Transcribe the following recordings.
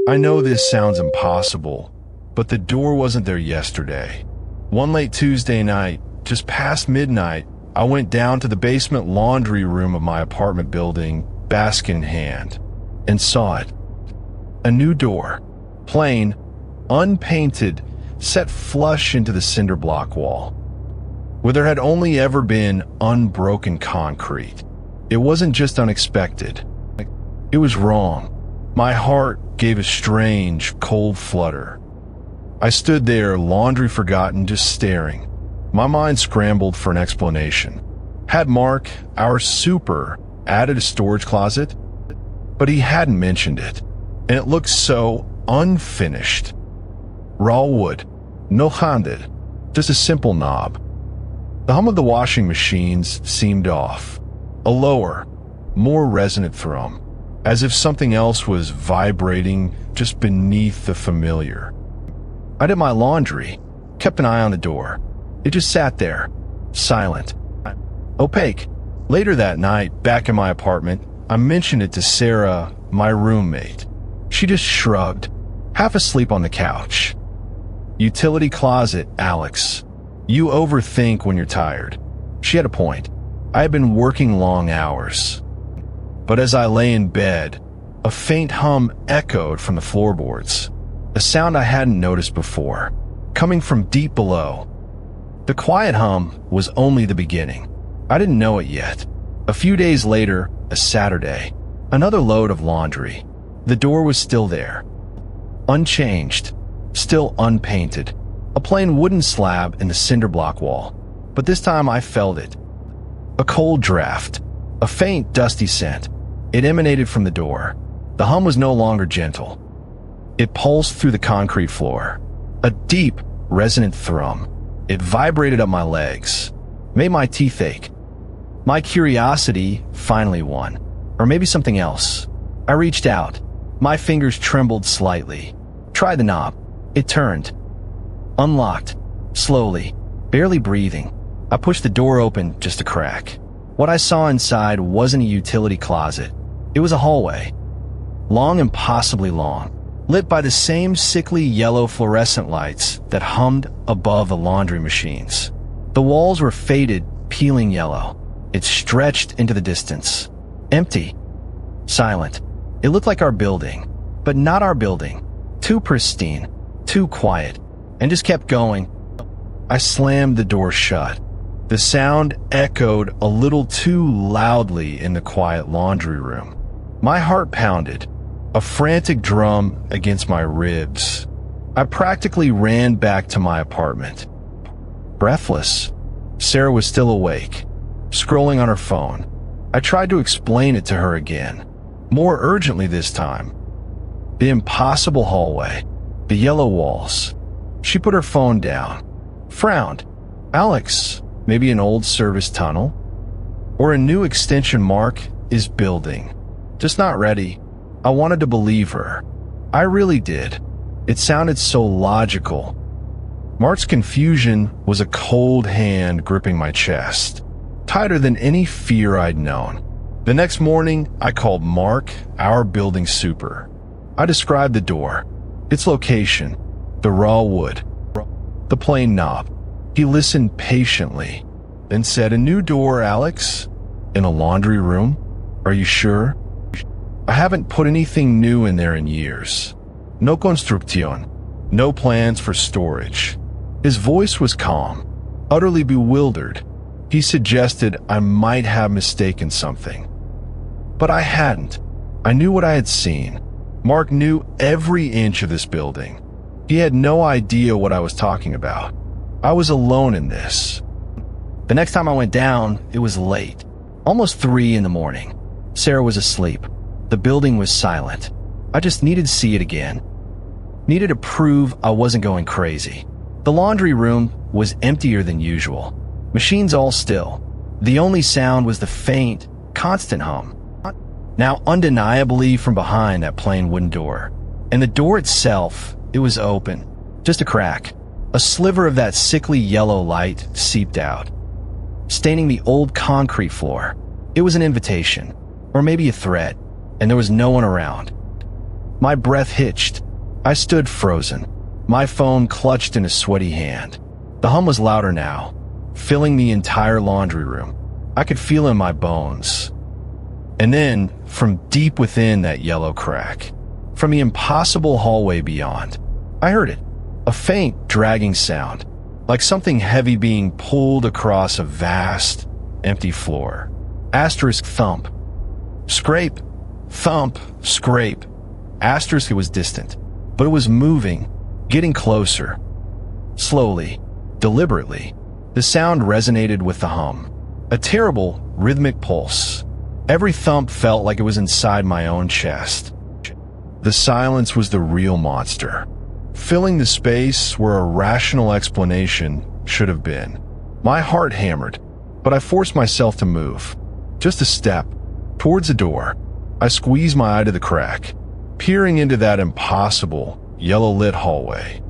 I know this sounds impossible, but the door wasn't there yesterday. One late Tuesday night, just past midnight, I went down to the basement laundry room of my apartment building, basket in hand, and saw it. A new door, plain, unpainted, set flush into the cinder block wall, where there had only ever been unbroken concrete. It wasn't just unexpected. It was wrong. My heart gave a strange, cold flutter. I stood there, laundry forgotten, just staring. My mind scrambled for an explanation. Had Mark, our super, added a storage closet? But he hadn't mentioned it, and it looked so unfinished. Raw wood, no handed, just a simple knob. The hum of the washing machines seemed off. A lower, more resonant thrum, as if something else was vibrating just beneath the familiar. I did my laundry, kept an eye on the door. It just sat there, silent, opaque. Later that night, back in my apartment, I mentioned it to Sarah, my roommate. She just shrugged, half asleep on the couch. Utility closet, Alex. You overthink when you're tired. She had a point. I had been working long hours. But as I lay in bed, a faint hum echoed from the floorboards, a sound I hadn't noticed before, coming from deep below. The quiet hum was only the beginning. I didn't know it yet. A few days later, a Saturday, another load of laundry. The door was still there, unchanged, still unpainted, a plain wooden slab in the cinder block wall. But this time I felt it. A cold draft, a faint, dusty scent. It emanated from the door. The hum was no longer gentle. It pulsed through the concrete floor, a deep, resonant thrum. It vibrated up my legs, made my teeth ache. My curiosity finally won, or maybe something else. I reached out. My fingers trembled slightly. Tried the knob. It turned. Unlocked. Slowly. Barely breathing. I pushed the door open just a crack. What I saw inside wasn't a utility closet. It was a hallway. Long, impossibly long, lit by the same sickly yellow fluorescent lights that hummed above the laundry machines. The walls were faded, peeling yellow. It stretched into the distance. Empty. Silent. It looked like our building, but not our building. Too pristine, too quiet, and just kept going. I slammed the door shut. The sound echoed a little too loudly in the quiet laundry room. My heart pounded, a frantic drum against my ribs. I practically ran back to my apartment. Breathless. Sarah was still awake, scrolling on her phone. I tried to explain it to her again, more urgently this time. The impossible hallway, the yellow walls. She put her phone down, frowned. Alex, maybe an old service tunnel? Or a new extension Mark is building. Just not ready. I wanted to believe her. I really did. It sounded so logical. Mark's confusion was a cold hand gripping my chest, tighter than any fear I'd known. The next morning, I called Mark, our building super. I described the door, its location, the raw wood, the plain knob. He listened patiently, then said, "A new door, Alex? In a laundry room? Are you sure? I haven't put anything new in there in years. No construcción, no plans for storage." His voice was calm, utterly bewildered. He suggested I might have mistaken something. But I hadn't. I knew what I had seen. Mark knew every inch of this building. He had no idea what I was talking about. I was alone in this. The next time I went down, it was late, almost 3 in the morning. Sarah was asleep. The building was silent. I just needed to see it again. Needed to prove I wasn't going crazy. The laundry room was emptier than usual. Machines all still. The only sound was the faint, constant hum. Now undeniably from behind that plain wooden door. And the door itself, it was open. Just a crack. A sliver of that sickly yellow light seeped out, staining the old concrete floor. It was an invitation, or maybe a threat, and there was no one around. My breath hitched. I stood frozen, my phone clutched in a sweaty hand. The hum was louder now, filling the entire laundry room. I could feel it in my bones. And then, from deep within that yellow crack, from the impossible hallway beyond, I heard it. A faint, dragging sound, like something heavy being pulled across a vast, empty floor. Asterisk thump. Scrape. Thump. Scrape. Asterisk, it was distant, but it was moving, getting closer. Slowly, deliberately, the sound resonated with the hum. A terrible, rhythmic pulse. Every thump felt like it was inside my own chest. The silence was the real monster, filling the space where a rational explanation should have been. My heart hammered, but I forced myself to move. Just a step, towards the door. I squeezed my eye to the crack, peering into that impossible, yellow-lit hallway.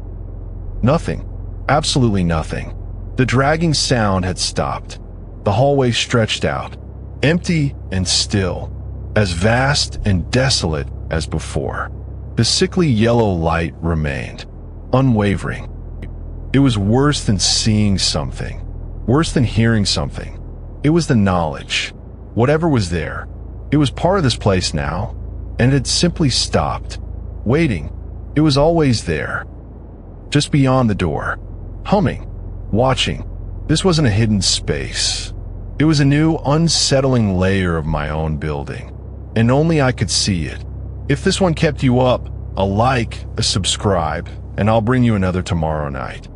Nothing. Absolutely nothing. The dragging sound had stopped. The hallway stretched out, empty and still, as vast and desolate as before. The sickly yellow light remained, unwavering. It was worse than seeing something, worse than hearing something. It was the knowledge. Whatever was there, it was part of this place now, and it had simply stopped, waiting. It was always there, just beyond the door, humming, watching. This wasn't a hidden space. It was a new, unsettling layer of my own building, and only I could see it. If this one kept you up, a like, a subscribe, and I'll bring you another tomorrow night.